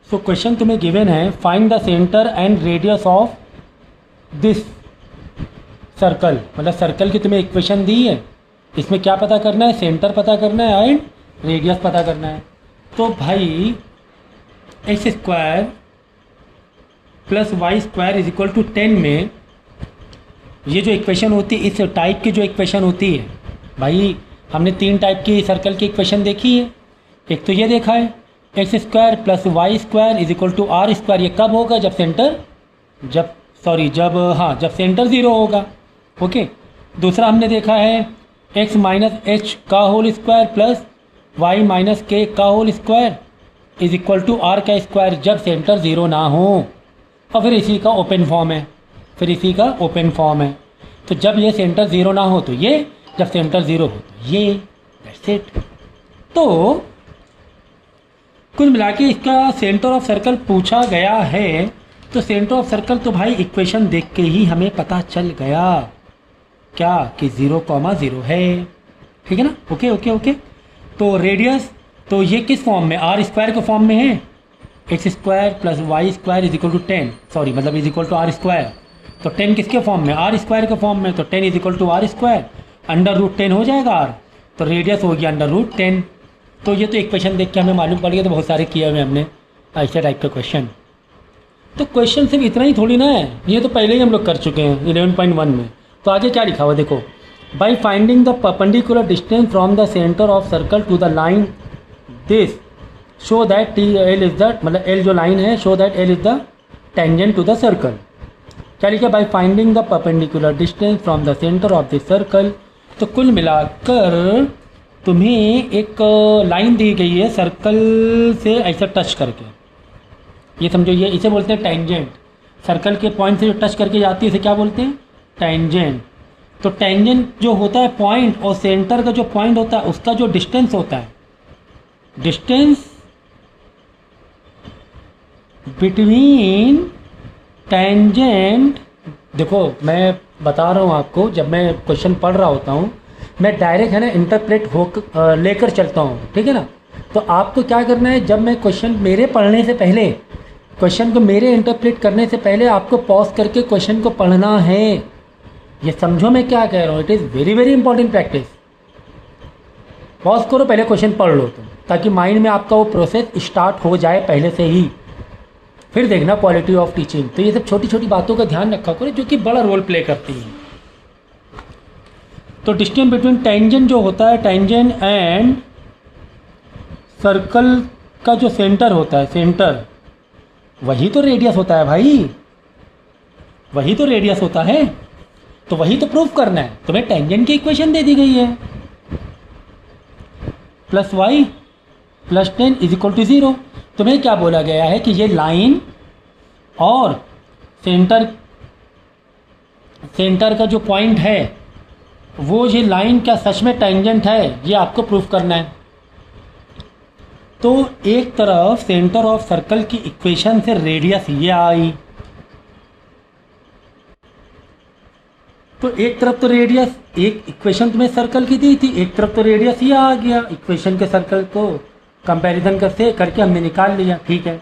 So question तुम्हें given है, find the centre and radius of this circle. मतलब circle की तुम्हें इक्वेशन दी है, इसमें क्या पता करना है, सेंटर पता करना है एंड रेडियस पता करना है। तो भाई x square plus Y square is equal to 10 में ये जो इक्वेशन होती है, इस टाइप की जो इक्वेशन होती है, भाई हमने 3 टाइप की सर्कल की इक्वेशन देखी है। एक तो ये देखा है x square plus Y square is equal to are square. ये कब होगा, जब सेंटर 0 होगा। ओके। दूसरा हमने देखा है एक्स माइनस एच का whole square plus y minus k का whole square is equal to r का स्क्वायर, जब सेंटर 0 ना हो। और फिर इसी का ओपन फॉर्म है, तो जब ये सेंटर 0 ना हो तो ये, जब सेंटर 0 हो तो ये। That's it. तो कुल मिला के इसका सेंटर ऑफ सर्कल पूछा गया है। तो सेंटर ऑफ सर्कल तो भाई इक्वेशन देख के ही हमें पता चल गया क्या, कि 0,0 है। ठीक है ना। ओके। तो रेडियस तो ये किस फॉर्म में, आर स्क्वायर के फॉर्म में है। X square plus Y square is equal to 10, sorry मतलब is equal to are square. तो 10 किसके फॉर्म में, आर स्क्वायर के फॉर्म में। तो 10 is equal to are square, √10 हो जाएगा आर, तो रेडियस हो गया √10। तो ये तो इक्वेशन देख के हमें मालूम पड़ गया। तो बहुत सारे किए हुए हमने ऐसे टाइप का क्वेश्चन। तो क्वेश्चन सिर्फ इतना ही थोड़ी ना है, ये तो पहले ही हम लोग कर चुके हैं 11.1 में। तो आगे क्या लिखा हुआ देखो, by finding the perpendicular distance from the centre of circle to the line this show that T L is the, मतलब एल जो लाइन है, show that L is the tangent to the circle. क्या लिखा, by finding the perpendicular distance from the centre of the circle. तो कुल मिलाकर तुम्हें एक लाइन दी गई है सर्कल से ऐसा टच करके, ये समझो, ये इसे बोलते हैं टेंजेंट। सर्कल के पॉइंट से जो टच करके जाती है इसे क्या बोलते हैं, टेंजेंट। तो टेंजेंट जो होता है पॉइंट, और सेंटर का जो पॉइंट होता है उसका जो डिस्टेंस होता है, डिस्टेंस बिटवीन टेंजेंट। देखो मैं बता रहा हूँ आपको, जब मैं क्वेश्चन पढ़ रहा होता हूँ मैं डायरेक्ट है ना इंटरप्रेट हो लेकर चलता हूँ, ठीक है ना। तो आपको क्या करना है, जब मैं क्वेश्चन मेरे पढ़ने से पहले, क्वेश्चन को मेरे इंटरप्रेट करने से पहले आपको पॉज करके क्वेश्चन को पढ़ना है। ये समझो मैं क्या कह रहा हूँ, it is very very important practice. Pause करो, पहले क्वेश्चन पढ़ लो तुम, ताकि माइंड में आपका वो प्रोसेस स्टार्ट हो जाए पहले से ही। फिर देखना क्वालिटी ऑफ टीचिंग। तो ये सब छोटी छोटी बातों का ध्यान रखा करो जो कि बड़ा रोल प्ले करती हैं। तो डिस्टेंस बिटवीन टेंजेंट जो होता है, टेंजेंट एंड सर्कल का जो सेंटर होता है, सेंटर, वही तो रेडियस होता है भाई, वही तो रेडियस होता है। तो वही तो प्रूफ करना है। तुम्हें टेंजेंट की इक्वेशन दे दी गई है, plus y plus 10 is equal to 0। तुम्हें क्या बोला गया है कि ये लाइन और सेंटर का जो पॉइंट है, वो ये लाइन क्या सच में टेंजेंट है, ये आपको प्रूफ करना है। तो एक तरफ सेंटर ऑफ सर्कल की इक्वेशन से रेडियस ये आई, तो एक तरफ तो रेडियस, एक इक्वेशन तुम्हें सर्कल की दी थी, एक तरफ तो रेडियस ये आ गया। इक्वेशन के सर्कल को कंपैरिजन करके हमने निकाल लिया, ठीक है।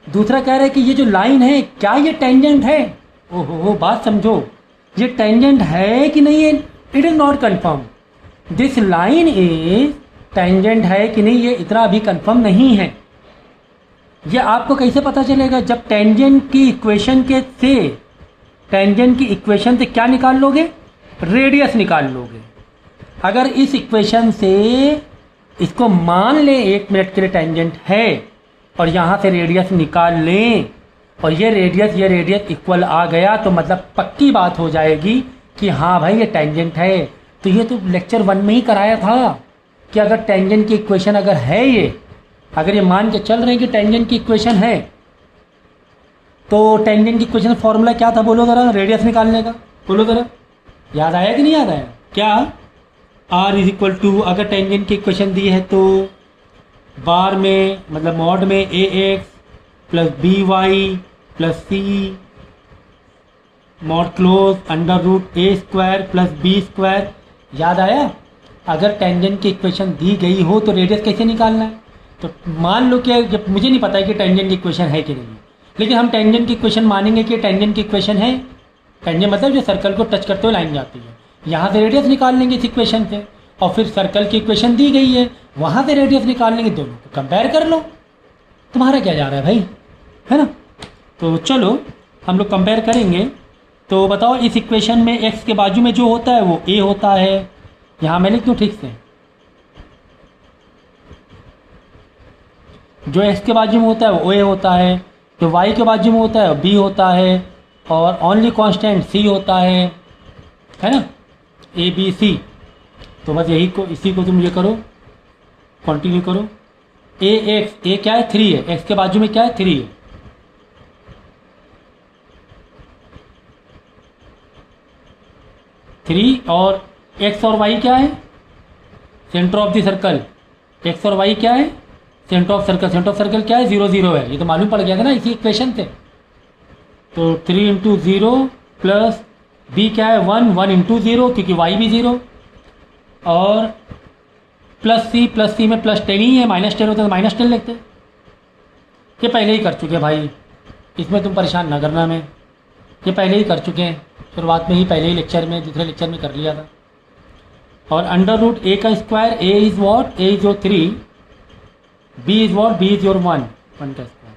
दूसरा कह रहा है कि ये जो लाइन है क्या ये टेंजेंट है। ओहो, बात समझो, ये टेंजेंट है कि नहीं है, it is not confirm. This line is tangent है कि नहीं, ये इतना अभी कन्फर्म नहीं है। ये आपको कैसे पता चलेगा, जब टेंजेंट की इक्वेशन से क्या निकाल लोगे, रेडियस निकाल लोगे। अगर इस इक्वेशन से इसको मान लें 1 मिनट के लिए टेंजेंट है और यहाँ से रेडियस निकाल लें, और ये रेडियस इक्वल आ गया, तो मतलब पक्की बात हो जाएगी कि हाँ भाई ये टेंजेंट है। तो ये तो लेक्चर 1 में ही कराया था कि अगर टेंजेंट की इक्वेशन अगर है, ये अगर ये मान के चल रहे हैं कि टेंजेंट की इक्वेशन है, तो टेंजेंट की इक्वेशन फॉर्मूला क्या था बोलो ज़रा, रेडियस निकालने का बोलो ज़रा, याद आया कि नहीं याद आया, क्या r इज इक्वल टू, अगर टेंजेंट की इक्वेशन दी है तो बार में मतलब मॉड में ax plus by plus c mod close √a² plus b²। याद आया, अगर टेंजेंट की इक्वेशन दी गई हो तो रेडियस कैसे निकालना है, तो मान लो कि जब मुझे नहीं पता है कि टेंजेंट की इक्वेशन है कि नहीं, लेकिन हम टेंजेंट की इक्वेशन मानेंगे कि टेंजेंट की इक्वेशन है। टेंजेंट मतलब जो सर्कल को टच करते हुए लाइन जाती है, यहाँ से रेडियस निकाल लेंगे इस इक्वेशन से, और फिर सर्कल की इक्वेशन दी गई है वहाँ से रेडियस निकाल लेंगे, दोनों को कंपेयर कर लो। तुम्हारा क्या जा रहा है भाई, है ना। तो चलो हम लोग कंपेयर करेंगे। तो बताओ इस इक्वेशन में x के बाजू में जो होता है वो a होता है, यहाँ मैं लिख दूँ ठीक से, जो x के बाजू में होता है वो a होता है, जो y के बाजू में होता है वो b होता है, और ओनली कांस्टेंट c होता है ना, a b c। तो बस यही को इसी को तुम ये करो, कंटिन्यू करो। a क्या है 3 है, x के बाजू में क्या है 3 है, और x और y क्या है, centre of the circle. x और y क्या है, centre of circle. Centre of circle क्या है 0 0 है, ये तो मालूम पड़ गया था ना इसी इक्वेशन से। तो 3 इंटू 0 प्लस b क्या है 1, 1 इंटू 0 क्योंकि y भी 0, और प्लस सी में प्लस 10 ही है, -10 होता तो -10 लिखते। ये पहले ही कर चुके हैं भाई, इसमें तुम परेशान ना करना, मैं ये पहले ही कर चुके हैं, शुरुआत में ही पहले ही लेक्चर में, दूसरे लेक्चर में कर लिया था। और अंडर रूट a का square, a is what, a is your 3, b is what, b is your 1 का स्क्वायर।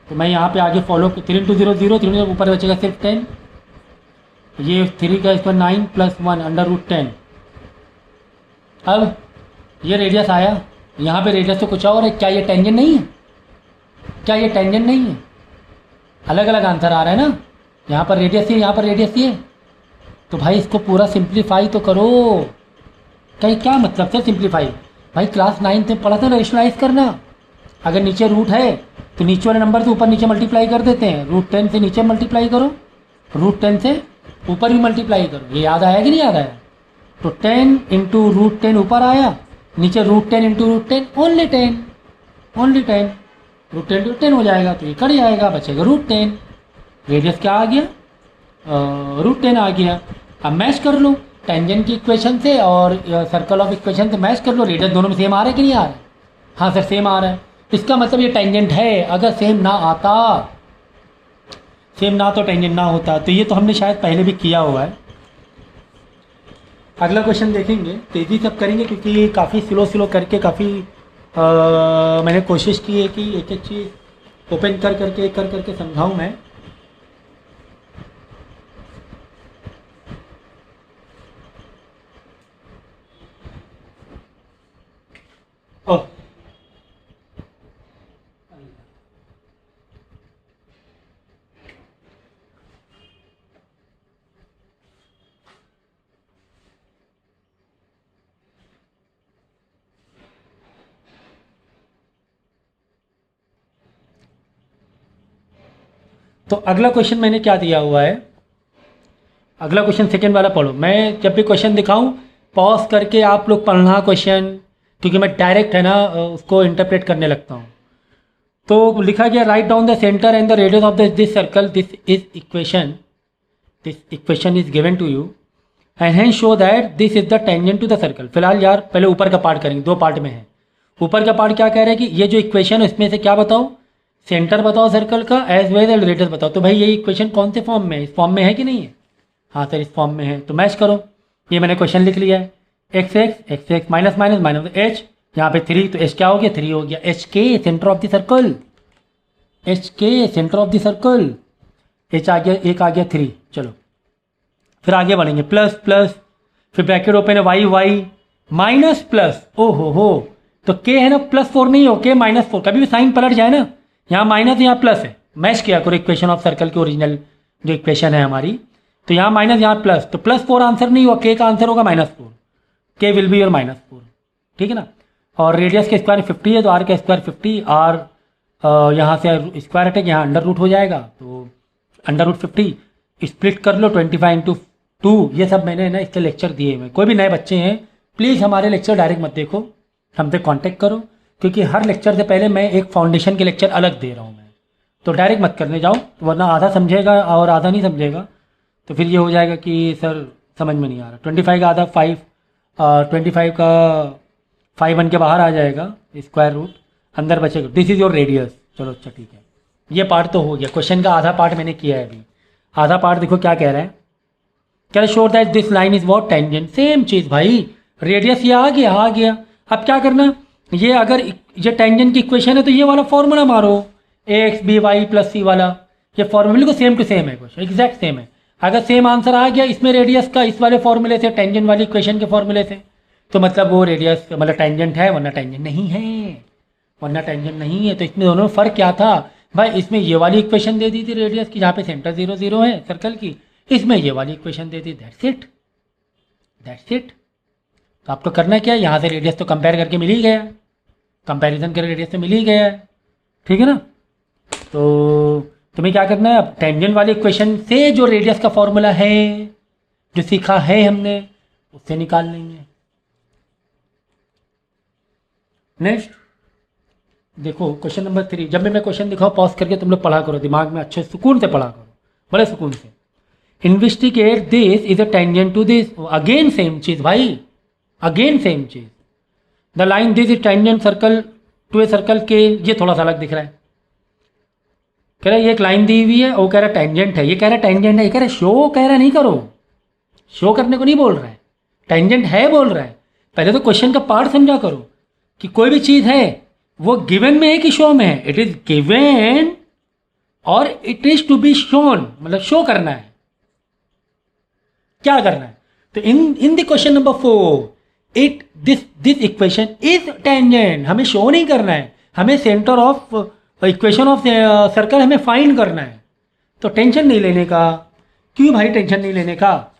तो मैं यहाँ पे आगे फॉलो 3 इंटू 0 0, 3 ऊपर बचेगा सिर्फ 10, ये 3 का स्क्वायर 9 प्लस 1 अंडर रूट 10। अब ये रेडियस आया, यहाँ पे रेडियस तो कुछ और है, क्या ये टेंजेंट नहीं है, क्या ये टेंजेंट नहीं है, अलग अलग आंसर आ रहा है ना, यहाँ पर रेडियस है, यहाँ पर रेडियस ही है। तो भाई इसको पूरा सिंप्लीफाई तो करो, कहीं क्या मतलब से सिंप्लीफाई, भाई क्लास 9 में पढ़ा था ना रेशनलाइज करना। अगर नीचे रूट है तो नीचे वाले नंबर से ऊपर नीचे मल्टीप्लाई कर देते हैं, रूट 10 से नीचे मल्टीप्लाई करो, रूट 10 से ऊपर भी मल्टीप्लाई करो। ये याद आया कि नहीं याद आया। तो 10 इंटू रूट 10 ऊपर आया, नीचे root 10 into root 10 only 10, root 10 to 10 हो जाएगा, तो ये कट जाएगा, बचेगा रूट 10। रेडियस क्या आ गया, रूट 10 आ गया। अब मैच कर लो टेंजेंट की इक्वेशन से और सर्कल ऑफ इक्वेशन से मैच कर लो, रेडियस दोनों में सेम आ रहा है कि नहीं आ रहा है। हाँ सर सेम आ रहा है, इसका मतलब ये टेंजेंट है। अगर सेम ना आता, सेम ना तो टेंजेंट ना होता। तो ये तो हमने शायद पहले भी किया हुआ है। अगला क्वेश्चन देखेंगे, तेज़ी से करेंगे क्योंकि काफ़ी स्लो करके काफ़ी मैंने कोशिश की है कि एक एक चीज़ ओपन कर करके समझाऊँ मैं। तो अगला क्वेश्चन मैंने क्या दिया हुआ है, अगला क्वेश्चन सेकंड वाला पढ़ो। मैं जब भी क्वेश्चन दिखाऊं पॉज करके आप लोग पढ़ना क्वेश्चन, क्योंकि मैं डायरेक्ट है ना उसको इंटरप्रेट करने लगता हूं। तो लिखा गया write down the centre and the radius of this circle, this equation is given to you and hence show that this is the tangent to the circle. फिलहाल यार पहले ऊपर का पार्ट करेंगे, दो पार्ट में है। ऊपर का पार्ट क्या कह रहा है कि ये जो इक्वेशन है इसमें से क्या बताओ, सेंटर बताओ सर्कल का एज वेल एज रेडियस बताओ। तो भाई ये इक्वेशन कौन से फॉर्म में है, इस फॉर्म में है कि नहीं है। हाँ सर इस फॉर्म में है, तो मैच करो। ये मैंने क्वेश्चन लिख लिया है, x minus minus minus H, यहाँ पे 3, तो एच क्या हो गया 3 हो गया। H K centre of the circle, H K centre of the circle, H आ गया, एक आ गया 3। चलो फिर आगे बढ़ेंगे, प्लस प्लस, फिर ब्रैकेट ओपन है वाई माइनस प्लस, ओ हो। तो के है ना +4 नहीं हो, के -4, कभी भी साइन पलट जाए ना, यहाँ माइनस यहाँ प्लस है। मैच किया करो इक्वेशन ऑफ सर्कल की ओरिजिनल जो इक्वेशन है हमारी। तो यहाँ माइनस यहाँ प्लस, तो +4 आंसर नहीं हुआ, के का आंसर होगा -4, के विल बी योर -4, ठीक है ना। और रेडियस के स्क्वायर 50 है, तो आर का स्क्वायर 50, आर यहाँ से स्क्वायर हटेगा, यहाँ अंडर रूट हो जाएगा, तो अंडर रूट 50 स्प्लिट कर लो 25/2। ये सब मैंने ना इसके लेक्चर दिए हुए। कोई भी नए बच्चे हैं प्लीज़ हमारे लेक्चर डायरेक्ट मत देखो, हमसे कांटेक्ट करो, क्योंकि हर लेक्चर से पहले मैं एक फाउंडेशन के लेक्चर अलग दे रहा हूँ मैं। तो डायरेक्ट मत करने जाओ, वरना आधा समझेगा और आधा नहीं समझेगा, तो फिर ये हो जाएगा कि सर समझ में नहीं आ रहा। 25 का आधा 5, 25 का 5 बन के बाहर आ जाएगा स्क्वायर रूट, अंदर बचेगा, दिस इज योर रेडियस। चलो अच्छा ठीक है, ये पार्ट तो हो गया, क्वेश्चन का आधा पार्ट मैंने किया है अभी। आधा पार्ट देखो क्या कह रहा है, कह रहा sure that this line is what tangent, same चीज़ भाई, रेडियस ये आ गया आ गया। अब क्या करना, ये अगर ये टेंजेंट की इक्वेशन है तो ये वाला फॉर्मूला मारो, ए एक्स बी वाई प्लस सी वाला, ये फॉर्मूले को सेम टू सेम है, क्वेश्चन एग्जैक्ट सेम है। अगर सेम आंसर आ गया इसमें रेडियस का इस वाले फॉर्मूले से, टेंजेंट वाली इक्वेशन के फॉर्मूले से, तो मतलब वो रेडियस मतलब टेंजेंट है, वरना टेंजेंट नहीं है, वरना टेंजेंट नहीं है। तो इसमें दोनों में फ़र्क क्या था भाई, इसमें ये वाली इक्वेशन दे दी थी रेडियस की जहाँ पे सेंटर 0 0 है सर्कल की, इसमें ये वाली equation they the, that's it, that's it. तो आपको करना क्या है, यहाँ से रेडियस तो कंपेयर करके मिल ही गया, कंपैरिजन करके रेडियस तो मिल ही गया है, ठीक है ना। तो तुम्हें क्या करना है, अब टेंजेंट वाली इक्वेशन से जो रेडियस का फॉर्मूला है जो सीखा है हमने उससे निकाल लेंगे। नेक्स्ट देखो क्वेश्चन नंबर 3, जब भी मैं क्वेश्चन दिखाऊँ पॉज करके तुम लोग पढ़ा करो, दिमाग में अच्छे सुकून से पढ़ा करो, बड़े सुकून से। Investigate this is a tangent to this, again same चीज भाई, अगेन सेम चीज। The line this is tangent circle to a circle के, ये थोड़ा सा अलग दिख रहा है, कह रहा है ये एक लाइन दी हुई है, वो कह रहा है टेंजेंट है, ये कह रहा है टेंजेंट है, ये कह रहा है शो, कह रहा नहीं करो, शो करने को नहीं बोल रहा है, टेंजेंट है बोल रहा है। पहले तो क्वेश्चन का पार्ट समझा करो कि कोई भी चीज़ है वो गिवन में है कि शो में है, इट इज गिवन और it is to be shown, मतलब शो करना है, क्या करना है। तो in the question number 4 it this equation is tangent, हमें शो नहीं करना है, हमें centre of equation of circle हमें फाइंड करना है। तो टेंशन नहीं लेने का, क्यों भाई टेंशन नहीं लेने का,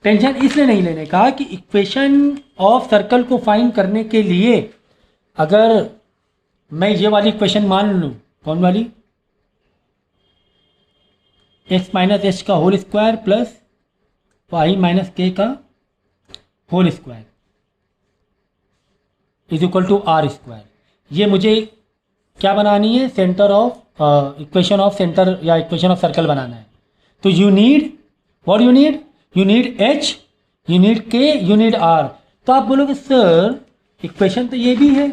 टेंशन इसलिए नहीं लेने का कि इक्वेशन ऑफ सर्कल को फाइंड करने के लिए अगर मैं ये वाली इक्वेशन मान लूँ, कौन वाली, एक्स माइनस एच का whole square plus y minus k का whole square is equal to are square, ये मुझे क्या बनानी है, centre of equation of centre या इक्वेशन ऑफ सर्कल बनाना है। तो you need what, you need h, you need k, you need r. तो आप बोलोगे सर इक्वेशन तो ये भी है,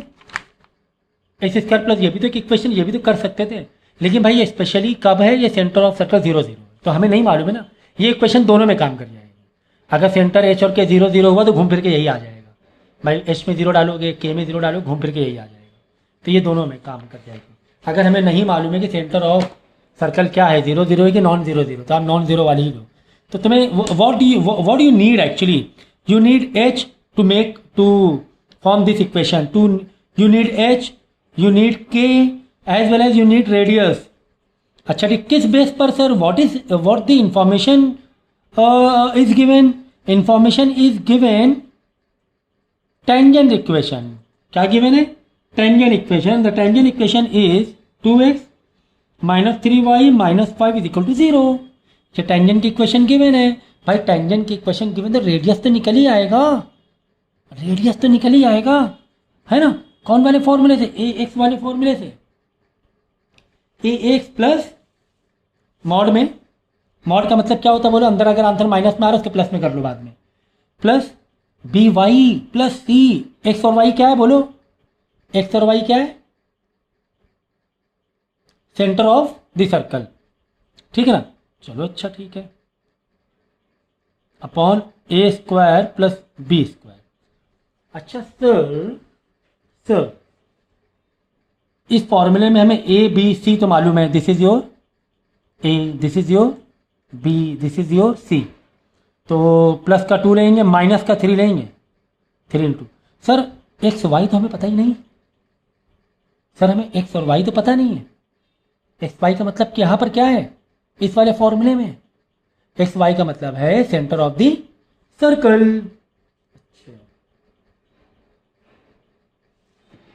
एक्स स्क्वायर प्लस ये भी तो एक इक्वेशन, ये भी तो कर सकते थे, लेकिन भाई ये स्पेशली कब है, ये सेंटर ऑफ सर्कल 0 0, तो हमें नहीं मालूम है ना, ये इक्वेशन दोनों में काम कर जाएगी। अगर सेंटर एच और के 0 0 हुआ तो घूम फिर के यही आ जाएगा भाई, एच में 0 डालोगे के में 0 डालोगे घूम फिर के यही आ जाएगा, तो ये दोनों में काम कर जाएगी। अगर हमें नहीं मालूम है कि सेंटर ऑफ सर्कल क्या है, 0 0 है कि नॉन 0 0, तो आप नॉन 0 वाली ही लो। तो तुम्हें what you need actually, you need h to make to form this equation, to you need h, you need k as well as you need radius. अच्छा ठीक, किस बेस पर sir, what the information is given, information is given tangent equation, क्या given है, tangent equation. The tangent equation is 2x minus 3y minus 5 is equal to 0। ये tangent की equation given है भाई, टेंजेंट की इक्वेशन गिवन तो radius तो निकल ही आएगा, रेडियस तो निकल ही आएगा, है ना। कौन वाले फॉर्मूले से, ए एक्स वाले फॉर्मूले से, ए एक्स प्लस मॉड में, मॉड का मतलब क्या होता है बोलो, अंदर अगर आंसर माइनस में आ रहा है उसके प्लस में कर लो बाद में, प्लस बी वाई प्लस सी, एक्स और वाई क्या है बोलो, एक्स और वाई क्या है, सेंटर ऑफ द सर्कल, ठीक है ना। चलो अच्छा ठीक है, अपॉन ए स्क्वायर प्लस बी स्क्वायर। अच्छा सर इस फॉर्मूले में हमें ए बी सी तो मालूम है, this is your a, this is your b, this is your c, तो प्लस का 2 लेंगे, माइनस का 3 लेंगे, 3 इंटू, सर एक्स वाई तो हमें पता ही नहीं, सर हमें एक्स और वाई तो पता नहीं है, एक्स वाई का मतलब कि यहाँ पर क्या है, इस वाले फॉर्मूले में एक्स वाई का मतलब है सेंटर ऑफ द सर्कल।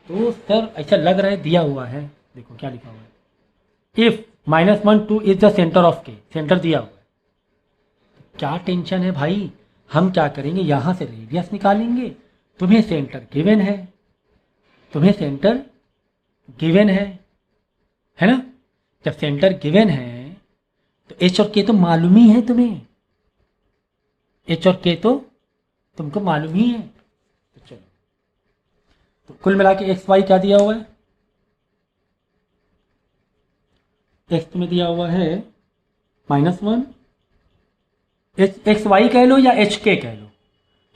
तो सर ऐसा लग रहा है दिया हुआ है, देखो क्या लिखा हुआ है, if -1 2 is the centre of के, सेंटर दिया हुआ है, क्या टेंशन है भाई, हम क्या करेंगे यहाँ से रेडियस निकालेंगे, तुम्हें सेंटर गिवन है, तुम्हें सेंटर गिवन है ना। जब सेंटर गिवन है तो एच और के तो मालूम ही है तुम्हें, एच और के तो तुमको मालूम ही है। तो चलो, तो कुल मिला के एक्स वाई क्या दिया हुआ है, एक्स में दिया हुआ है -1, एक्स वाई कह लो या एच के कह लो।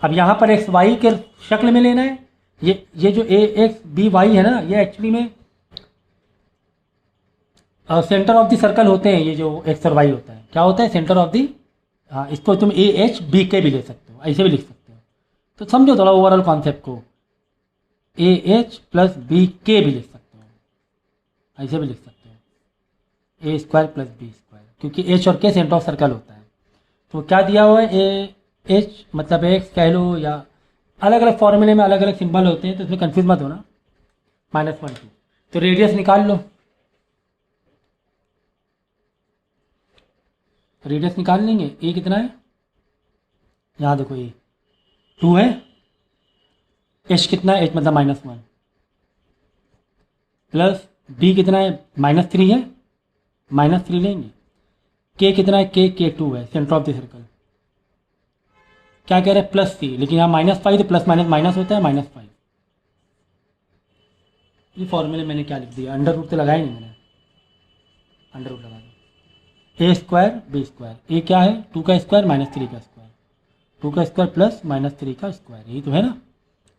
अब यहाँ पर एक्स वाई के शक्ल में लेना है। ये जो ए एक्स बी वाई है ना, ये एक्चुअली में सेंटर ऑफ द सर्कल होते हैं। ये जो एक्स और वाई होता है क्या होता है, सेंटर ऑफ द, इसको तुम ए एच बी के भी ले सकते हो, ऐसे भी लिख सकते हो। तो समझो थोड़ा ओवरऑल कॉन्सेप्ट को, ए एच प्लस बी के भी लिख सकते हो, ऐसे भी लिख सकते हो, ए स्क्वायर प्लस बी स्क्वायर, क्योंकि एच और के सेंटर ऑफ सर्कल होता है। तो क्या दिया हुआ है, ए एच मतलब एक्स कह लो, या अलग अलग फॉर्मूले में अलग अलग सिंबल होते हैं, तो इसमें कंफ्यूज मत होना। -1 2, तो रेडियस निकाल लो। रेडियस निकाल लेंगे। ए कितना है, यहाँ देखो ए 2 है, एच कितना है, एच मतलब -1, प्लस बी कितना है, -3 है, -3 लेंगे। के कितना है, के 2 है, सेंटर ऑफ द सर्कल। क्या कह रहे हैं, +3, लेकिन यहाँ -5 तो प्लस माइनस माइनस होता है, -5। ये फॉर्मूले मैंने क्या लिख दिया, अंडर रूट तो लगाया नहीं मैंने, अंडर रूट लगा दिया। ए स्क्वायर बी स्क्वायर, ए क्या है, 2 का स्क्वायर -3 का स्क्वायर, 2 का स्क्वायर प्लस -3 का स्क्वायर, यही तो है ना।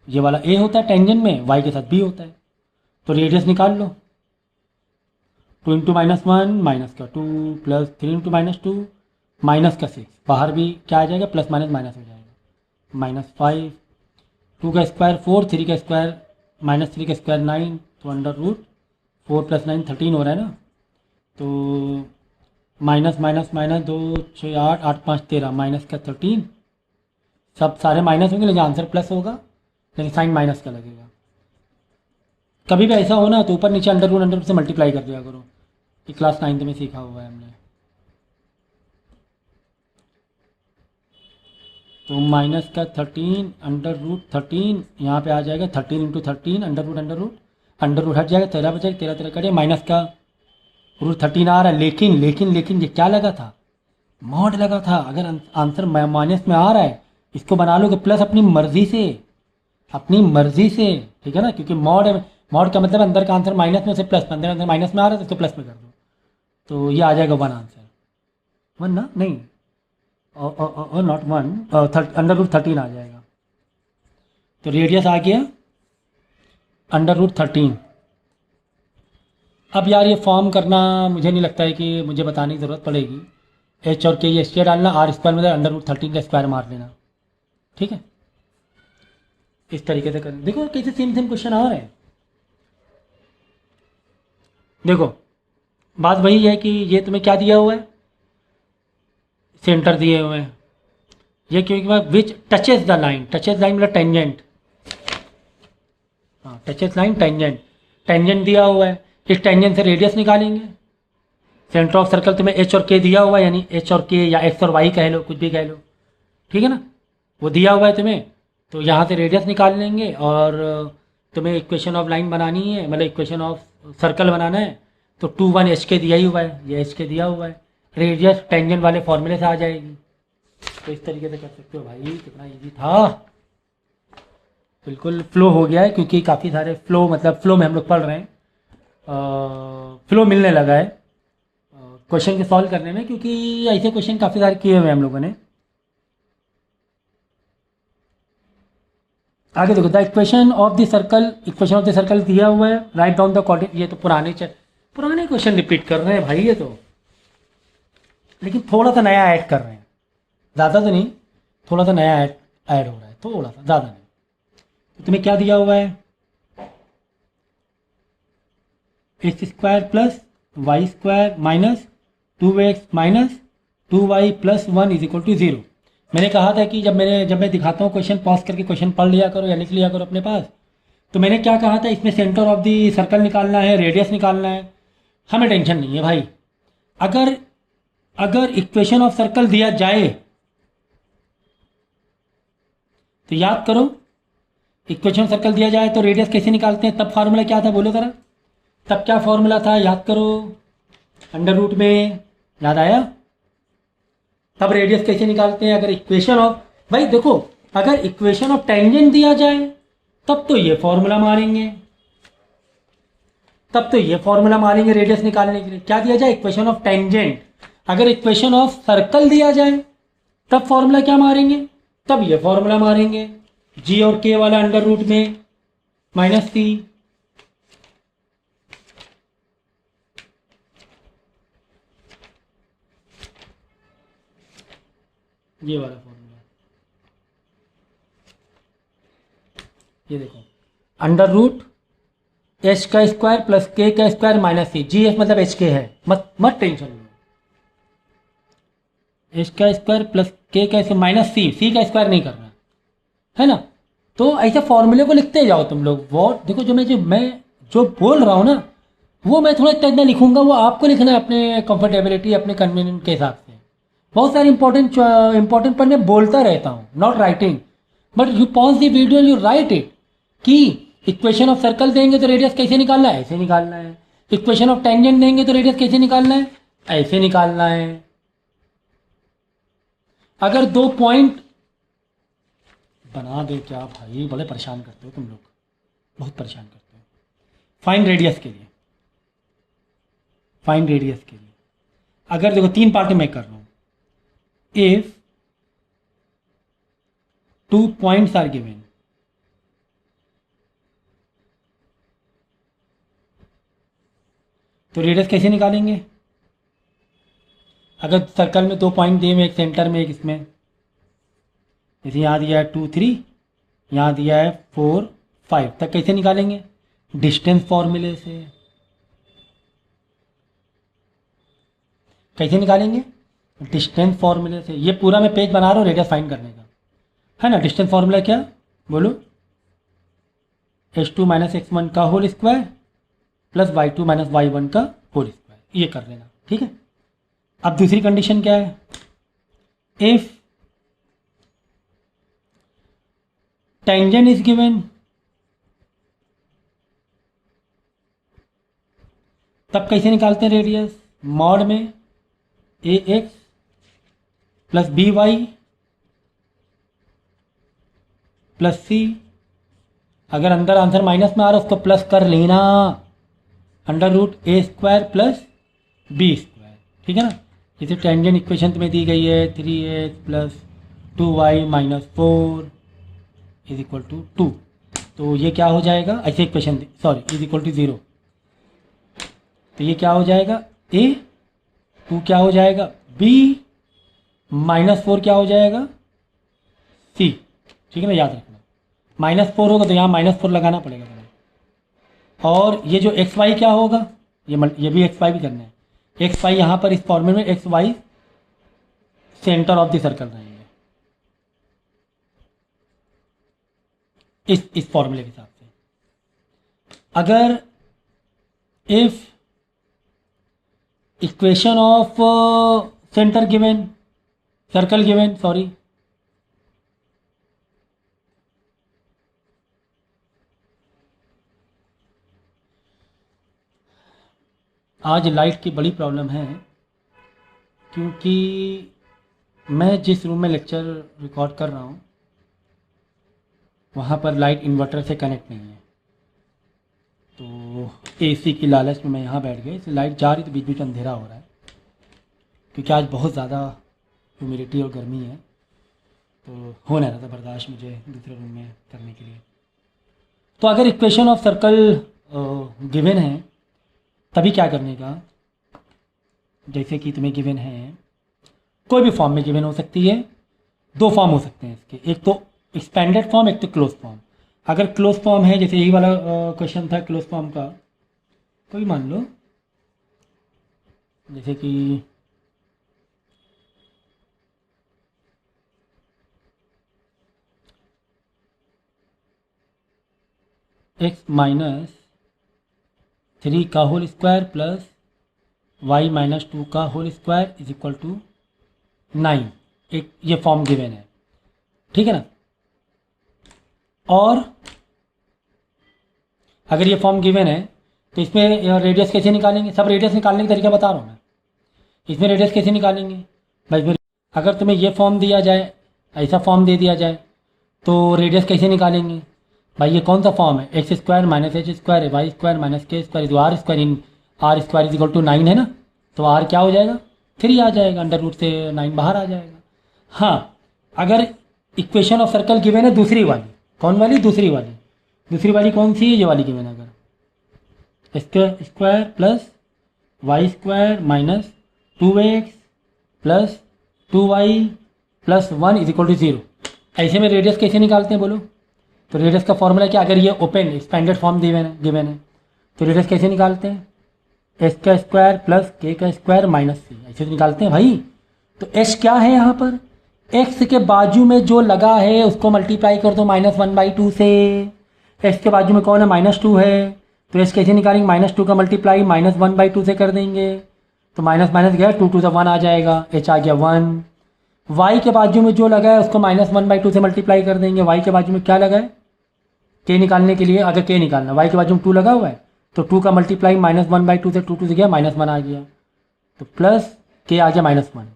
ये वाला ए होता है टेंजेंट में, वाई के साथ बी होता है। तो रेडियस निकाल लो, 2 इंटू -1 माइनस का 2 प्लस 3 इंटू -2 माइनस का 6, बाहर भी क्या आ जाएगा, प्लस माइनस माइनस हो जाएगा, -5, 2 का स्क्वायर 4, 3 का स्क्वायर -3 का स्क्वायर 9, तो अंडर रूट 4 + 9 13 हो रहा है ना। तो माइनस माइनस माइनस 2 6 8 8 5 13 माइनस का 13, सब सारे माइनस होंगे लेकिन आंसर प्लस होगा, लेकिन साइन माइनस का लगेगा। कभी भी ऐसा हो ना तो ऊपर नीचे अंडर रूट से मल्टीप्लाई कर दिया करो, ये क्लास 9th में सीखा हुआ है हमने। तो माइनस का 13 अंडर रूट 13, यहाँ पे आ जाएगा 13 इंटू 13 अंडर रूट हट जाएगा, 13 बचेगा, 13 13 कटिए, माइनस का रूट 13 आ रहा है। लेकिन ये क्या लगा था, मॉड लगा था। अगर आंसर माइनस में आ रहा है, इसको बना लो कि प्लस अपनी मर्जी से, ठीक है ना, क्योंकि मॉड का मतलब अंदर का आंसर माइनस में से प्लस, अंदर माइनस में आ रहा है तो इसको प्लस में कर दो, तो ये आ जाएगा 1 आंसर, 1 ना, नहीं नॉट 1, अंडर रूट 13 आ जाएगा। तो रेडियस आ गया अंडर रूट 13। अब यार ये फॉर्म करना मुझे नहीं लगता है कि मुझे बताने की ज़रूरत पड़ेगी। एच और के ये स्क्वायर डालना, आर स्क्वायर में अंडर रूट 13 का स्क्वायर मार लेना, ठीक है। इस तरीके से करें, देखो कैसे सेम क्वेश्चन आ रहे हैं। देखो बात वही है कि ये तुम्हें क्या दिया हुआ है, सेंटर दिए हुए हैं। ये क्योंकि विच टचेस द लाइन मतलब टेंजेंट, हाँ टचेस लाइन टेंजेंट दिया हुआ है। इस टेंजेंट से रेडियस निकालेंगे। सेंटर ऑफ सर्कल तुम्हें एच और के दिया हुआ है, यानी एच और के या एक्स और वाई कह लो, कुछ भी कह लो, ठीक है ना, वो दिया हुआ है तुम्हें। तो यहाँ से रेडियस निकाल लेंगे और तुम्हें इक्वेशन ऑफ लाइन बनानी है, मतलब इक्वेशन ऑफ सर्कल बनाना है। तो 2 1 एच के दिया ही हुआ है, ये एच के दिया हुआ है, रेडियस टेंजेंट वाले फॉर्मूले से आ जाएगी। तो इस तरीके से कर सकते हो भाई, कितना इजी था, बिल्कुल फ्लो हो गया है, क्योंकि काफ़ी सारे फ्लो में हम लोग पढ़ रहे हैं, फ्लो मिलने लगा है क्वेश्चन के सॉल्व करने में, क्योंकि ऐसे क्वेश्चन काफ़ी सारे किए हुए हैं हम लोगों ने। आगे देखो, the equation of the circle दिया हुआ है, राइट डाउन द कोऑर्डिनेट। ये तो पुराने क्वेश्चन रिपीट कर रहे हैं भाई ये तो, लेकिन थोड़ा सा नया ऐड कर रहे हैं, ज़्यादा तो नहीं, थोड़ा सा नया ऐड हो रहा है, थोड़ा सा, ज़्यादा नहीं। तो तुम्हें क्या दिया हुआ है, x square plus Y square minus 2x minus 2y plus 1 is equal to 0। मैंने कहा था कि जब मैं दिखाता हूँ क्वेश्चन, पॉज करके क्वेश्चन पढ़ लिया करो या लिख लिया करो अपने पास। तो मैंने क्या कहा था, इसमें सेंटर ऑफ द सर्कल निकालना है, रेडियस निकालना है, हमें टेंशन नहीं है भाई। अगर इक्वेशन ऑफ सर्कल दिया जाए तो याद करो, इक्वेशन ऑफ सर्कल दिया जाए तो रेडियस कैसे निकालते हैं, तब फार्मूला क्या था बोलो ज़रा, तब क्या फॉर्मूला था याद करो, अंडर रूट में, याद आया। तब रेडियस कैसे निकालते हैं, अगर इक्वेशन ऑफ, भाई देखो अगर इक्वेशन ऑफ टेंजेंट दिया जाए तब तो ये फॉर्मूला मारेंगे, तब तो ये फॉर्मूला मारेंगे रेडियस निकालने के लिए। क्या दिया जाए? Equation of tangent. अगर इक्वेशन ऑफ सर्कल दिया जाए तब फॉर्मूला क्या मारेंगे? तब ये फॉर्मूला मारेंगे, जी और के वाला अंडर रूट में माइनस सी। ये वाला फॉर्मूला, ये देखो, अंडर रूट एच का स्क्वायर प्लस के का स्क्वायर माइनस सी। जी एच मतलब एच के है, मत टेंशन लो। एच का स्क्वायर प्लस के का स्क्वायर माइनस सी, सी का स्क्वायर नहीं करना है ना। तो ऐसे फॉर्मूले को लिखते जाओ तुम लोग। वो देखो, मैं जो बोल रहा हूँ ना, वो मैं थोड़ा इतना लिखूंगा, वो आपको लिखना है अपने कंफर्टेबिलिटी, अपने कन्वीनियंट के हिसाब से। बहुत सारे इंपॉर्टेंट पर मैं बोलता रहता हूँ, not writing, but you pause the video, you right it. कि इक्वेशन ऑफ सर्कल देंगे तो रेडियस कैसे निकालना है? ऐसे निकालना है। इक्वेशन ऑफ टेंजेंट देंगे तो रेडियस कैसे निकालना है? ऐसे निकालना है। अगर 2 पॉइंट बना दे, क्या भाई बड़े परेशान करते हो तुम लोग, बहुत परेशान करते हो। फाइंड रेडियस के लिए, फाइंड रेडियस के लिए अगर देखो 3 पार्ट में कर रहा हूं। इफ 2 पॉइंट्स आर गिवन, तो रेडियस कैसे निकालेंगे? अगर सर्कल में 2 पॉइंट दिए हुए, एक सेंटर में एक इसमें, जैसे यहाँ दिया है 2 3, यहाँ दिया है 4 5, तक कैसे निकालेंगे? डिस्टेंस फॉर्मूले से। कैसे निकालेंगे? डिस्टेंस फॉर्मूले से। ये पूरा मैं पेज बना रहा हूँ रेडियस फाइंड करने का, है ना। डिस्टेंस फॉर्मूला क्या बोलो? h2 माइनस x1 का whole square plus y2 minus y1 का होल स्क्वायर। ये कर लेना, ठीक है। अब दूसरी कंडीशन क्या है? इफ टेंजेंट इज गिवन, तब कैसे निकालते हैं रेडियस? मॉड में a x plus b y plus c. अगर अंदर आंसर माइनस में आ रहा है उसको प्लस कर लेना, अंडर रूट ए स्क्वायर प्लस बी स्क्वायर, ठीक है ना। जैसे टेंजेंट इक्वेशन तुम्हें दी गई है 3x plus 2y minus 4 is equal to 2, तो ये क्या हो जाएगा? ऐसे इक्वेशन इज इक्वल टू 0, तो ये क्या हो जाएगा? a 2 क्या हो जाएगा? b माइनस 4 क्या हो जाएगा? c, ठीक है ना, याद रखना। माइनस 4 होगा तो यहाँ माइनस 4 लगाना पड़ेगा तुम्हें। और ये जो एक्स वाई क्या होगा? ये भी एक्स वाई भी करना है। एक्स वाई यहाँ पर इस फॉर्मूले में x y centre of the circle रहेंगे, इस फॉर्मूले के हिसाब से। अगर if equation of centre given, circle given, sorry, आज लाइट की बड़ी प्रॉब्लम है, क्योंकि मैं जिस रूम में लेक्चर रिकॉर्ड कर रहा हूँ वहाँ पर लाइट इन्वर्टर से कनेक्ट नहीं है। तो एसी की लालच में मैं यहाँ बैठ गया, इसलिए लाइट जा रही तो बीच बीच में अंधेरा हो रहा है, क्योंकि आज बहुत ज़्यादा ह्यूमिडिटी और गर्मी है, तो हो नहीं रहा था बर्दाश्त मुझे दूसरे रूम में करने के लिए। तो अगर इक्वेशन ऑफ सर्कल गिवन है तभी क्या करने का? जैसे कि तुम्हें गिवन है, कोई भी फॉर्म में गिवन हो सकती है। 2 फॉर्म हो सकते हैं इसके, एक तो एक्सपेंडेड फॉर्म, एक तो क्लोज फॉर्म। अगर क्लोज फॉर्म है, जैसे यही वाला क्वेश्चन था क्लोज फॉर्म का, कोई मान लो जैसे कि x माइनस 3 का whole square plus y minus 2 का whole square is equal to 9, एक ये फॉर्म गिवन है, ठीक है ना। और अगर ये फॉर्म गिवन है तो इसमें रेडियस कैसे निकालेंगे? सब रेडियस निकालने का तरीका बता रहा हूँ मैं। इसमें रेडियस कैसे निकालेंगे भाई? अगर तुम्हें ये फॉर्म दिया जाए, ऐसा फॉर्म दे दिया जाए, तो रेडियस कैसे निकालेंगे? भाई ये कौन सा फॉर्म है, x square minus h square है y square minus k square जो आर स्क्वायर इन r square is equal to 9 है ना, तो आर क्या हो जाएगा 3 आ जाएगा, अंडर रूट से 9 बाहर आ जाएगा। हाँ अगर इक्वेशन ऑफ सर्कल गिवन है दूसरी वाली, कौन वाली, दूसरी वाली कौन सी है, ये वाली गिवन है, अगर x square plus Y square minus 2x plus 2y plus 1 is equal to 0, ऐसे में रेडियस कैसे निकालते हैं बोलो। तो रेडियस का फॉर्मूला क्या, अगर ये ओपन एक्सपेंडेड फॉर्म गिवन है तो रेडियस कैसे निकालते हैं, एस का स्क्वायर प्लस के का स्क्वायर माइनस सी, ऐसे तो निकालते हैं भाई। तो एस क्या है यहाँ पर, एक्स के बाजू में जो लगा है उसको मल्टीप्लाई कर दो -1/2 से, एक्स के बाजू में कौन है -2 है, तो एस कैसे निकालेंगे, -2 का मल्टीप्लाई -1/2 से कर देंगे, तो माइनस माइनस गया 2 2 से 1 आ जाएगा, एच आ गया 1। वाई के बाजू में जो लगा है उसको -1/2 से मल्टीप्लाई कर देंगे, वाई के बाजू में क्या लगा है, के निकालने के लिए, अगर के निकालना, वाई के बाजू में 2 लगा हुआ है तो 2 का मल्टीप्लाई -1/2 से 2 2 से गया -1 आ गया, तो प्लस के आ गया -1,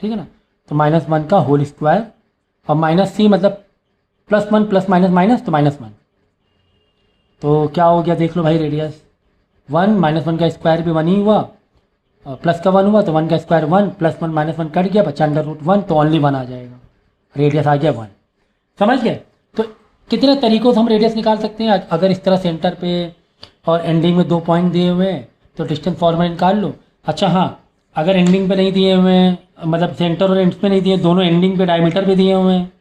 ठीक है ना, तो -1 का होल स्क्वायर और माइनस सी मतलब +1 प्लस माइनस माइनस तो -1, तो क्या हो गया देख लो भाई, रेडियस 1 -1 का स्क्वायर भी 1 ही हुआ, प्लस का 1 हुआ तो 1 का स्क्वायर 1 प्लस 1 -1 कट गया, बचा अंडर रूट 1, तो ओनली 1 आ जाएगा, रेडियस आ गया 1। समझ गए। तो कितने तरीक़ों से हम रेडियस निकाल सकते हैं, अगर इस तरह सेंटर पे और एंडिंग में 2 पॉइंट दिए हुए हैं तो डिस्टेंस फॉर्मूला निकाल लो। अच्छा हाँ, अगर एंडिंग पे नहीं दिए हुए हैं, मतलब सेंटर और एंड्स पे नहीं दिए, दोनों एंडिंग पे डायमीटर पे दिए हुए हैं,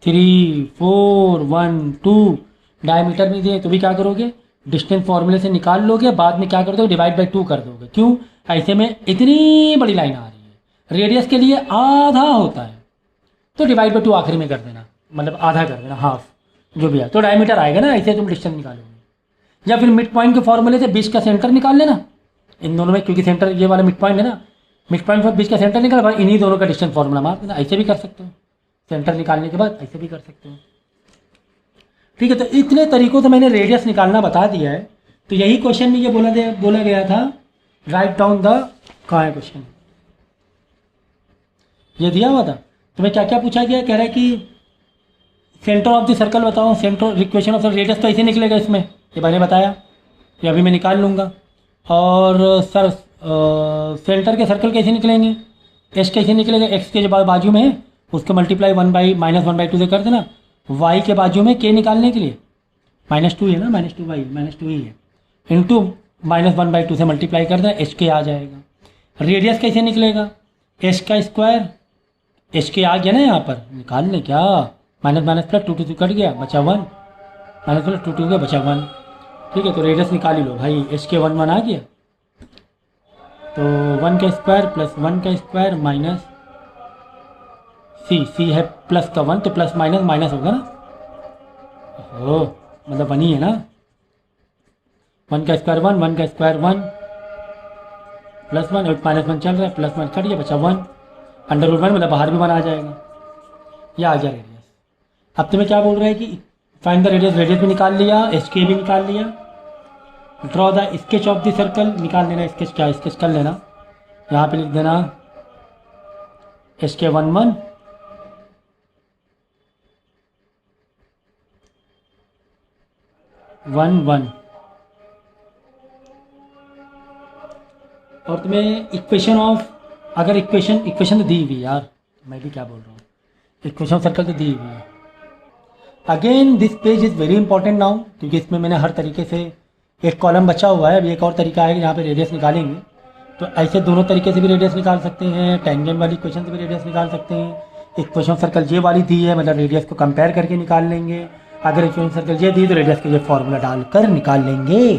3 4 1 2 डायमीटर में दिए, तो भी क्या करोगे, डिस्टेंस फॉर्मूले से निकाल लोगे, बाद में क्या कर दोगे, डिवाइड बाई 2 कर दोगे। क्यों, ऐसे में इतनी बड़ी लाइन आ रही है, रेडियस के लिए आधा होता है, तो डिवाइड बाई 2 आखिरी में कर देना, मतलब आधा कर देना, हाफ जो भी है, तो डायमीटर आएगा ना, ऐसे तुम डिस्टेंस निकालोगे। या फिर मिड पॉइंट के फॉर्मूले से बीच का सेंटर निकाल लेना इन दोनों में, क्योंकि सेंटर ये वाला मिड पॉइंट है ना, मिड पॉइंट पर बीच का सेंटर निकाल, भाई इन्हीं दोनों का डिस्टेंस फॉर्मूला मार देना, ऐसे भी कर सकते हो, सेंटर निकालने के बाद ऐसे भी कर सकते हो। ठीक है, तो इतने तरीकों से मैंने रेडियस निकालना बता दिया है। तो यही क्वेश्चन में ये बोला गया था, राइट डाउन द, कहाँ है क्वेश्चन, ये दिया हुआ था। तुम्हें क्या क्या पूछा गया, कह रहा है कि सेंटर ऑफ द सर्कल बताओ, सेंटर इक्वेशन ऑफ रेडियस तो ऐसे निकलेगा इसमें, ये मैंने बताया, ये अभी मैं निकाल लूँगा। और सर सेंटर के सर्कल कैसे निकलेंगे, एस कैसे निकलेगा, एक्स के जो बाजू में है उसको मल्टीप्लाई -1/2 से कर देना, वाई के बाजू में के निकालने के लिए -2 है ना, -2 ही है, इंटू -1/2 से मल्टीप्लाई कर देना, एच के आ जाएगा। रेडियस कैसे निकलेगा, एच का स्क्वायर, एच के आ गया ना यहाँ पर, निकाल लें क्या, माइनस माइनस प्लस 2 2 कट गया, बचा 1, माइनस प्लस 2 2 गया, बचा 1। ठीक है, तो रेडियस निकाल ही लो भाई, एच के 1 आ गया, तो 1 का स्क्वायर प्लस 1 का स्क्वायर माइनस सी है प्लस का 1, तो प्लस माइनस माइनस होगा ना, हो मतलब 1 ही है ना, 1 का स्क्वायर 1 का स्क्वायर 1 प्लस 1 -1 चल रहा है, प्लस 1 कट गया, बचा 1, अंडर रूट 1 मतलब बाहर भी 1 आ जाएगा, यह आ गया रेडियस। अब तुम्हें क्या बोल रहा है कि फाइंड द रेडियस, रेडियस भी निकाल लिया, एच के भी निकाल लिया, draw the sketch of the circle, निकाल लेना स्केच, क्या स्केच कर लेना, यहाँ पे लिख देना एच के 1 1 1 1, और तुम्हें इक्वेशन ऑफ, अगर इक्वेशन तो दी हुई यार, मैं भी क्या बोल रहा हूँ, इक्वेशन ऑफ सर्कल तो दी हुई है। Again this page is very important now, क्योंकि इसमें मैंने हर तरीके से एक कॉलम बचा हुआ है, अभी एक और तरीका है जहाँ पे रेडियस निकालेंगे, तो ऐसे दोनों तरीके से भी रेडियस निकाल सकते हैं, टेंजेंट वाली इक्वेशन से भी रेडियस निकाल सकते हैं, इक्वेशन ऑफ सर्कल ये वाली दी है, मतलब रेडियस को कंपेयर करके निकाल लेंगे, अगर इक्वेशन सर्कल ये दी तो रेडियस के ये फॉर्मूला डालकर निकाल लेंगे।